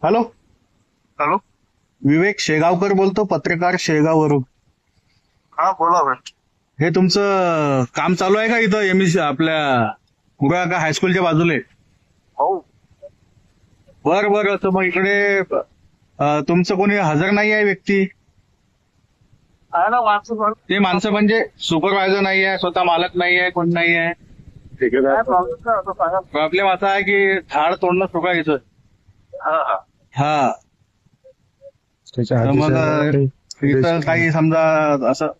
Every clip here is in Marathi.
Hello, hello. विवेक शेगावकर बोलतो, पत्रकार शेगाववरून. हा बोला भाई. हे तुमचं काम चालू आहे का इथं एमएससी आपल्या मुराका हायस्कूलच्या बाजूला? हो. बरं बरं, तर मग इकडे तुमचं कोणी हजर नाही आहे व्यक्ती? आहे ना माणसं. ते माणसं म्हणजे सुपरवायझर नाही आहे, स्वतः मालक नाही आहे, कोण नाही आहे? काय प्रॉब्लेम काय होता सांगा. प्रॉब्लेम असा आहे की झाड तोडणं सुरू आहे इथं. हा हा. हा, तर मग इथं काही समजा असं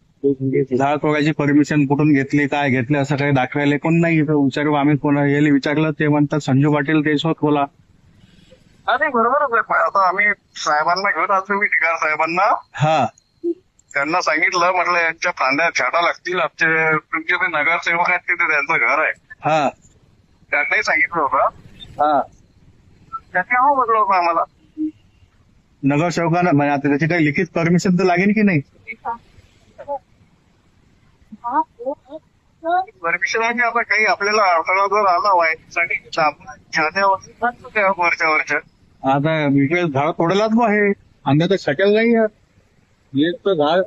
झाड तोडायची परमिशन कुठून घेतली, काय घेतली, असं काही दाखवायला कोण नाही इथं. विचारू आम्ही कोणा याला विचारलं, ते म्हणतात संजू पाटील देशमुख बोला. नाही बरोबरच आहे. आता आम्ही साहेबांना घेऊन आलो, मी ठिकाण साहेबांना. हा, त्यांना सांगितलं, म्हटलं यांच्या फांद्या छाटा लागतील. आमचे तुमचे ते नगरसेवक आहेत तिथे त्यांचं घर आहे. हा, त्यांनाही सांगितलं होतं. हा. त्यांनी हो म्हटलं होतं आम्हाला. नगरसेवकांना म्हणजे आता त्याची काही लिखित परमिशन तर लागेल की नाही? परमिशन आहे की आता काही आपल्याला अडथळा जर आला व्हायसाठी वरच्या आता इकडे झाड तोडायलाच मग हे अंध्या तर शक्य नाही आहे. एक तर झाड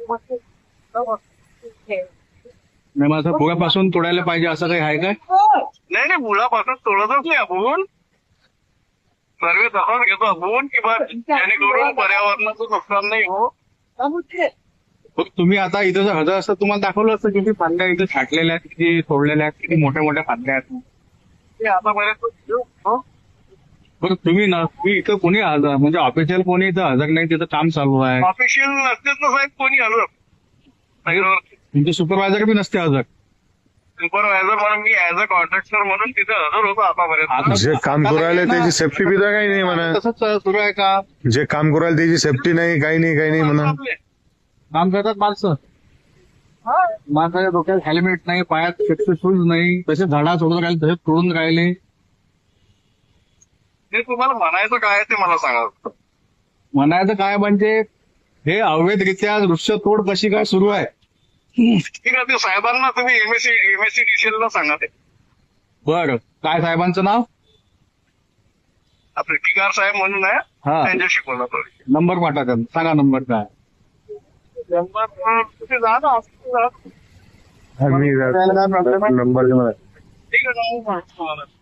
नाही, माझं भोगापासून तोडायला पाहिजे असं काही आहे काय? नाही नाही, मुळापासून तोडतच नाही आपण. सर्व तसाच घेतो आपण की बा जेणेकरून पर्यावरणाचं नुकसान नाही हो. तुम्ही आता इथं जर हजर असतं तुम्हाला दाखवलं असतं किती फांद्या इथं छाटलेल्या आहेत, किती तोडलेल्या आहेत, किती मोठ्या मोठ्या फांद्या आहेत. ते आतापर्यंत बरं तुम्ही ना, तुम्ही इथं कोणी हजर म्हणजे ऑफिशियल कोणी इथं हजर नाही, तिथं काम चालू आहे. ऑफिशियल नसतेच ना साहेब कोणी आलं. तुमचे सुपरवायझर बी नसते हजर. सुपरवायझर म्हणून मी ऍज अ कॉन्ट्रॅक्टर म्हणून तिथे हजर होतो आतापर्यंत. जे काम करू राहिले त्याची सेफ्टी बी तर काही नाही म्हणा. तसंच सुरू आहे का? जे काम करू राहिले त्याची सेफ्टी नाही, काही नाही म्हणा. काम करतात माणसं, माणसाच्या डोक्यात हेल्मेट नाही, पायात सेफ्टी शूज नाही, तसे झाडा सोडून राहिले, तसे तोडून राहिले. ते तुम्हाला म्हणायचं काय ते मला सांगा. म्हणायचं काय म्हणजे हे अवैधरित्या वृक्ष तोड कशी काय सुरू आहे? ठीक आहे, ते साहेबांना तुम्ही एमएससीडीसीएल ला सांगा. ते बरं, काय साहेबांचं नाव? आपले टिकार साहेब म्हणून आहे, हा, त्यांच्याशी बोला थोडी. नंबर पाठवा त्यांना, सांगा नंबर काय. तुम्ही जा ना हॉस्पिटल. नंबर ठीक आहे.